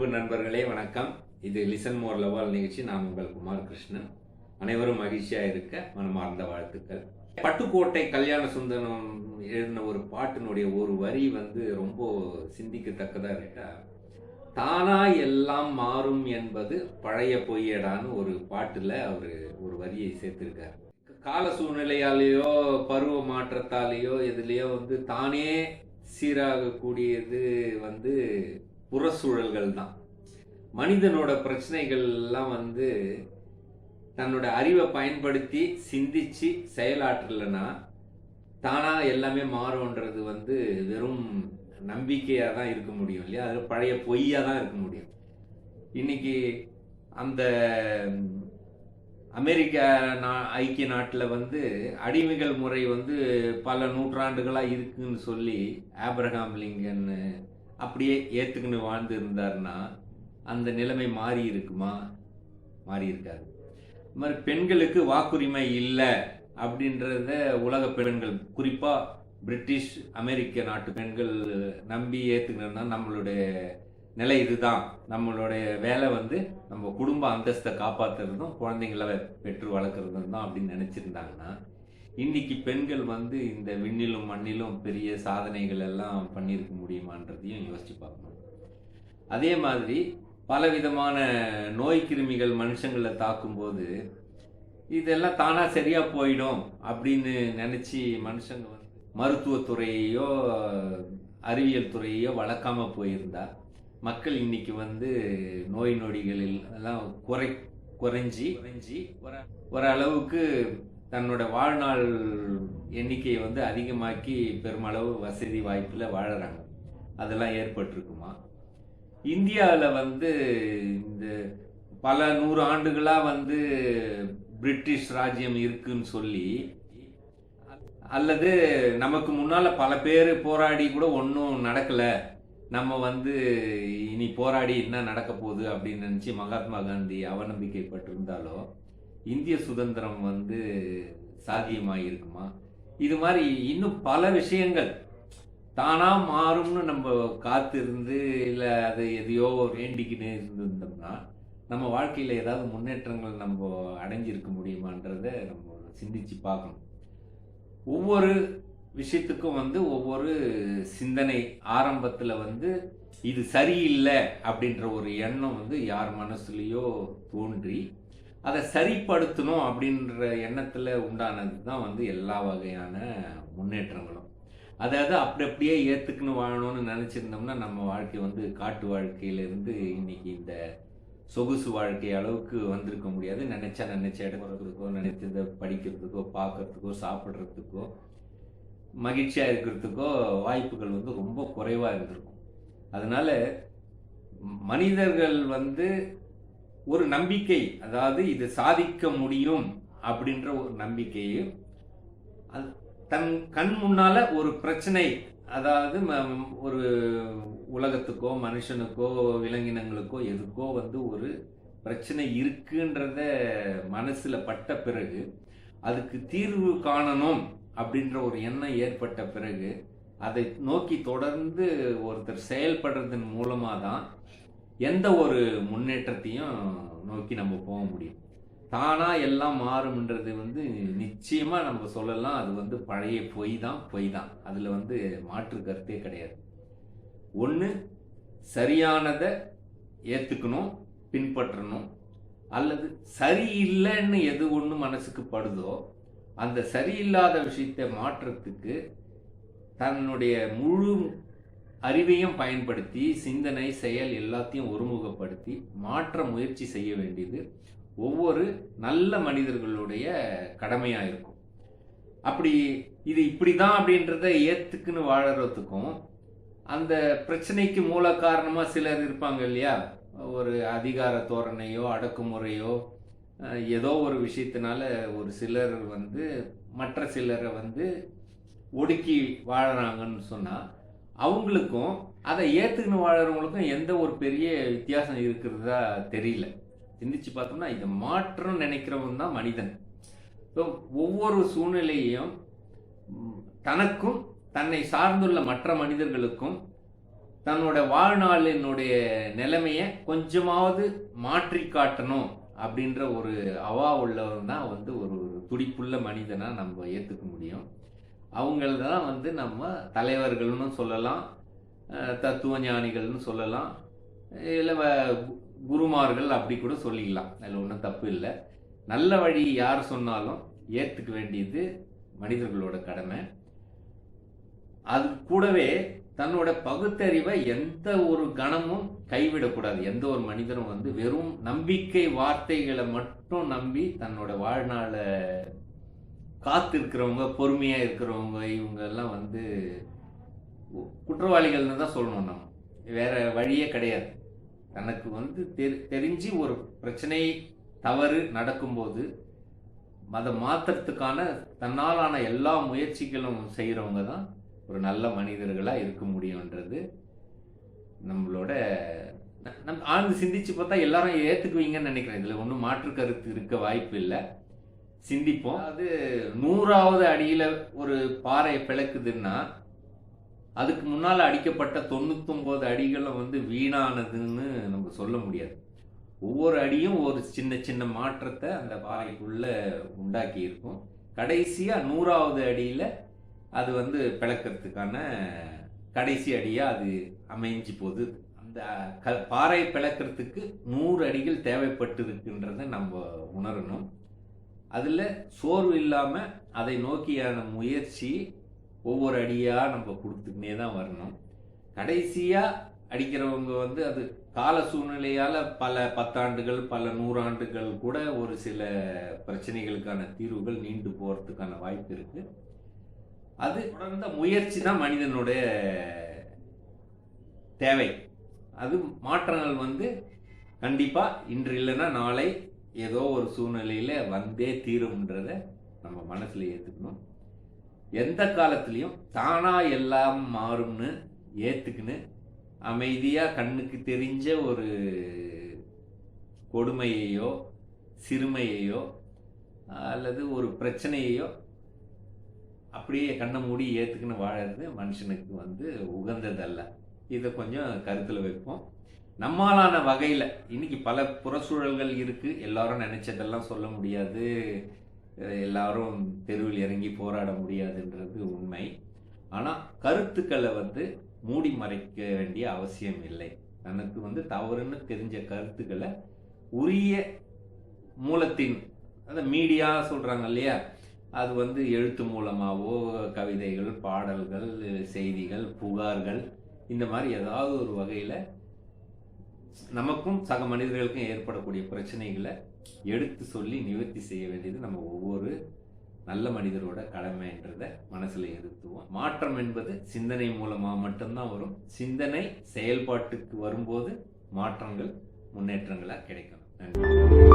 அன்பு நண்பர்களே வணக்கம். இது லிசன் மோர் லவால் நிகழ்ச்சி. நான் உங்கள் குமார் கிருஷ்ணன். அனைவரும் மகிழ்ச்சியா இருக்க மனமார்ந்த வாழ்த்துக்கள். பட்டுக்கோட்டை கல்யாண சுந்தரம் எழுதின ஒரு பாட்டினுடைய ஒரு வரி ரொம்ப சிந்திக்கத்தக்கதா இருக்கா. தானா எல்லாம் மாறும் என்பது பழைய பொய்யடான்னு ஒரு பாட்டுல அவரு ஒரு வரியை சேர்த்திருக்காரு. கால சூழ்நிலையாலேயோ பருவ மாற்றத்தாலேயோ எதுலேயோ தானே சீராகக்கூடியது புறச்சூழல்கள் தான். மனிதனோட பிரச்சனைகள் எல்லாம் தன்னோட அறிவை பயன்படுத்தி சிந்திச்சு செயலாற்றலைன்னா தானா எல்லாமே மாறும்ன்றது வெறும் நம்பிக்கையா தான் இருக்க முடியும் இல்லையா. அது பழைய பொய்யா தான் இருக்க முடியும். இன்னைக்கு அந்த அமெரிக்க ஐக்கிய நாட்டில் அடிமைகள் முறை பல நூற்றாண்டுகளாக இருக்குன்னு சொல்லி ஆப்ரஹாம் லிங்கன் அப்படியே ஏற்றுக்குன்னு வாழ்ந்து இருந்தாருன்னா அந்த நிலைமை மாறி இருக்குமா? மாறி இருக்காது. இது மாதிரி பெண்களுக்கு வாக்குரிமை இல்லை அப்படின்றத உலக பெண்கள், குறிப்பாக பிரிட்டிஷ் அமெரிக்க நாட்டு பெண்கள் நம்பி ஏற்றுக்கணும்னா நம்மளுடைய நிலை இதுதான், நம்மளுடைய வேலை நம்ம குடும்ப அந்தஸ்தை காப்பாற்றுறதும் குழந்தைங்களை பெற்று வளர்க்குறதும் தான் அப்படின்னு நினச்சிருந்தாங்கன்னா இன்னைக்கு பெண்கள் இந்த விண்ணிலும் மண்ணிலும் பெரிய சாதனைகள் எல்லாம் பண்ணியிருக்க முடியுமான்றதையும் யோசிச்சு பார்க்கணும். அதே மாதிரி பலவிதமான நோய் கிருமிகள் மனுஷங்களை தாக்கும்போது இதெல்லாம் தானா சரியா போயிடும் அப்படின்னு நினைச்சு மனுஷங்க மருத்துவத்துறையோ அறிவியல் துறையோ வளர்க்காம போயிருந்தா மக்கள் இன்னைக்கு நோய் நொடிகளில் எல்லாம் குறைஞ்சி ஓரளவுக்கு தன்னோட வாழ்நாள் எண்ணிக்கையை அதிகமாக்கி பெருமளவு வசதி வாய்ப்பில் வாழறாங்க. அதெல்லாம் ஏற்பட்டிருக்குமா? இந்தியாவில் இந்த பல 100 ஆண்டுகளாக பிரிட்டிஷ் ராஜ்யம் இருக்குன்னு சொல்லி, அல்லது நமக்கு முன்னால் பல பேர் போராடி கூட ஒன்றும் நடக்கலை, நம்ம இனி போராடி என்ன நடக்க போகுது அப்படின்னு நினச்சி மகாத்மா காந்தி அவநம்பிக்கைப்பட்டிருந்தாலோ இந்திய சுதந்திரம் சாத்தியமாயிருக்குமா? இது மாதிரி இன்னும் பல விஷயங்கள் தானா மாறும்னு நம்ம காத்திருந்து இல்லை அது எதையோ வேண்டிக்கின்னு இருந்திருந்தோம்னா நம்ம வாழ்க்கையில் ஏதாவது முன்னேற்றங்கள் நம்ம அடைஞ்சிருக்க முடியுமான்றதை நம்ம சிந்திச்சு பார்க்கணும். ஒவ்வொரு விஷயத்துக்கும் ஒவ்வொரு சிந்தனை ஆரம்பத்தில் இது சரியில்லை அப்படின்ற ஒரு எண்ணம் யார் மனசுலேயோ தோன்றி அதை சரிப்படுத்தணும் அப்படின்ற எண்ணத்தில் உண்டானது தான் எல்லா வகையான முன்னேற்றங்களும். அதாவது அப்படி அப்படியே ஏற்றுக்குன்னு வாழணும்னு நினச்சிருந்தோம்னா நம்ம வாழ்க்கை காட்டு வாழ்க்கையிலேருந்து இன்னைக்கு இந்த சொகுசு வாழ்க்கை அளவுக்கு வந்திருக்க முடியாது. நினைச்ச இடம் போகிறதுக்கோ, நினைச்சதை படிக்கிறதுக்கோ, பார்க்கறதுக்கோ, சாப்பிட்றதுக்கோ, மகிழ்ச்சியாக இருக்கிறதுக்கோ வாய்ப்புகள் ரொம்ப குறைவாக இருந்திருக்கும். அதனால மனிதர்கள் ஒரு நம்பிக்கை, அதாவது இது சாதிக்க முடியும் அப்படின்ற ஒரு நம்பிக்கையும், தன் கண் முன்னால ஒரு பிரச்சனை, அதாவது ஒரு உலகத்துக்கோ மனுஷனுக்கோ விலங்கினங்களுக்கோ எதுக்கோ ஒரு பிரச்சனை இருக்குன்றத மனசுல பட்ட பிறகு அதுக்கு தீர்வு காணணும் அப்படின்ற ஒரு எண்ணம் ஏற்பட்ட பிறகு அதை நோக்கி தொடர்ந்து ஒருத்தர் செயல்படுறதன் மூலமாக தான் எந்த ஒரு முன்னேற்றத்தையும் நோக்கி நம்ம போக முடியும். தானா எல்லாம் மாறும்ன்றது நிச்சயமா நம்ம சொல்லலாம். அது பழைய பொய் தான். அதுல மாற்று கருத்தே கிடையாது. ஒன்று சரியானதை ஏற்றுக்கணும், பின்பற்றணும், அல்லது சரியில்லைன்னு எது ஒன்று மனசுக்கு படுதோ அந்த சரியில்லாத விஷயத்தை மாற்றத்துக்கு தன்னுடைய முழு அறிவையும் பயன்படுத்தி சிந்தனை செயல் எல்லாத்தையும் ஒருமுகப்படுத்தி மாற்ற முயற்சி செய்ய வேண்டியது ஒவ்வொரு நல்ல மனிதர்களுடைய கடமையாக இருக்கும். அப்படி இது இப்படிதான் அப்படின்றத ஏற்றுக்குன்னு வாழறதுக்கும், அந்த பிரச்சனைக்கு மூல காரணமாக சிலர் இருப்பாங்க இல்லையா, ஒரு அதிகார தோரணையோ அடக்குமுறையோ ஏதோ ஒரு விஷயத்தினால ஒரு சிலர் மற்ற சிலரை ஒடுக்கி வாழறாங்கன்னு சொன்னால் அவங்களுக்கும் அதை ஏற்றுக்குன்னு வாழறவங்களுக்கும் எந்த ஒரு பெரிய வித்தியாசம் இருக்கிறதா தெரியல. சிந்திச்சு பார்த்தோம்னா இதை மாற்றம் நினைக்கிறவன் தான் மனிதன். ஸோ ஒவ்வொரு சூழ்நிலையையும் தனக்கும் தன்னை சார்ந்துள்ள மற்ற மனிதர்களுக்கும் தன்னோட வாழ்நாளினுடைய நிலைமையை கொஞ்சமாவது மாற்றி காட்டணும் அப்படின்ற ஒரு அவா உள்ளவன் தான் வந்து ஒரு துடிப்புள்ள மனிதனா நம்ம ஏற்றுக்க முடியும். அவங்கள தான் வந்து நம்ம தலைவர்கள்னு சொல்லலாம், தத்துவ ஞானிகள்னு சொல்லலாம், இல்லை குருமார்கள் அப்படி கூட சொல்லிக்கலாம். அதில் ஒன்றும் தப்பு இல்லை. நல்ல வழி யார் சொன்னாலும் ஏற்றுக்க வேண்டியது மனிதர்களோட கடமை. அது கூடவே தன்னோட பகுத்தறிவை எந்த ஒரு கணமும் கைவிடக்கூடாது. எந்த ஒரு மனிதனும் வந்து வெறும் நம்பிக்கை வார்த்தைகளை மட்டும் நம்பி தன்னோட வாழ்நாளை காத்திருக்கிறவங்க, பொறுமையா இருக்கிறவங்க, இவங்க எல்லாம் வந்து குற்றவாளிகள்னு தான் சொல்லணும். நம்ம வேற வழியே கிடையாது. தனக்கு வந்து தெரிஞ்சு ஒரு பிரச்சனை தவறு நடக்கும்போது அதை மாற்றுறதுக்கான தன்னாலான எல்லா முயற்சிகளும் செய்கிறவங்க தான் ஒரு நல்ல மனிதர்களாக இருக்க முடியுன்றது நம்மளோட ஆழ்ந்து சிந்திச்சு பார்த்தா எல்லாரும் ஏற்றுக்குவீங்கன்னு நினைக்கிறேன். இதில் ஒன்றும் மாற்று கருத்து இருக்க வாய்ப்பு இல்லை. சிந்திப்போம். அது 100வது அடியில் ஒரு பாறை பிளக்குதுன்னா அதுக்கு முன்னால் அடிக்கப்பட்ட 99 அடிகளும் வந்து வீணானதுன்னு நம்ம சொல்ல முடியாது. ஒவ்வொரு அடியும் ஒரு சின்ன சின்ன மாற்றத்தை அந்த பாறைக்குள்ள உண்டாக்கி இருக்கும். கடைசியாக 100வது அடியில் அது வந்து பிளக்கிறதுக்கான கடைசி அடியாக அது அமைஞ்சு போகுது. அந்த பாறை பிளக்கிறதுக்கு 100 அடிகள் தேவைப்பட்டிருக்குன்றதை நம்ம உணரணும். அதில் சோர்வு இல்லாமல் அதை நோக்கியான முயற்சி ஒவ்வொரு அடியாக நம்ம கொடுத்துக்கினே தான் வரணும். கடைசியாக அடிக்கிறவங்க வந்து அது கால சூழ்நிலையால் பல 10 ஆண்டுகள், பல 100 ஆண்டுகள் கூட ஒரு சில பிரச்சனைகளுக்கான தீர்வுகள் நீண்டு போகிறதுக்கான வாய்ப்பு இருக்குது. அது தொடர்ந்த முயற்சி தான் மனிதனுடைய தேவை. அது மாற்றங்கள் வந்து கண்டிப்பாக இன்று இல்லைன்னா நாளை ஏதோ ஒரு சூழ்நிலையில் வந்தே தீரும்ன்றதை நம்ம மனசில் ஏற்றுக்கணும். எந்த காலத்துலேயும் தானாக எல்லாம் மாறும்னு ஏற்றுக்குன்னு அமைதியாக கண்ணுக்கு தெரிஞ்ச ஒரு கொடுமையையோ சிறுமையையோ அல்லது ஒரு பிரச்சனையையோ அப்படியே கண்ணை மூடி ஏற்றுக்குன்னு வாழறது மனுஷனுக்கு வந்து உகந்ததல்ல. இதை கொஞ்சம் கருத்தில் வைப்போம். நம்மளான வகையில் இன்னைக்கு பல புறச்சூழல்கள் இருக்குது. எல்லாரும் நினைச்சதெல்லாம் சொல்ல முடியாது, எல்லாரும் தெருவில் இறங்கி போராட முடியாதுன்றது உண்மை. ஆனால் கருத்துக்களை வந்து மூடி மறைக்க வேண்டிய அவசியம் இல்லை. தனக்கு வந்து தவறுன்னு தெரிஞ்ச கருத்துக்களை உரிய மூலத்தின் அந்த மீடியா சொல்கிறாங்க இல்லையா, அது வந்து எழுத்து மூலமாகவோ கவிதைகள், பாடல்கள், செய்திகள், புகார்கள், இந்த மாதிரி ஏதாவது ஒரு வகையில் நமக்கும் சக மனிதர்களுக்கும் ஏற்படக்கூடிய பிரச்சனைகளை எடுத்து சொல்லி நிவர்த்தி செய்ய வேண்டியது நம்ம ஒவ்வொரு நல்ல மனிதரோட கடமைன்றதை மனசில் இருத்துவோம். மாற்றம் என்பது சிந்தனை மூலமாக மட்டும்தான் வரும். சிந்தனை செயல்பாட்டுக்கு வரும்போது மாற்றங்கள், முன்னேற்றங்களாக கிடைக்கணும். நன்றி.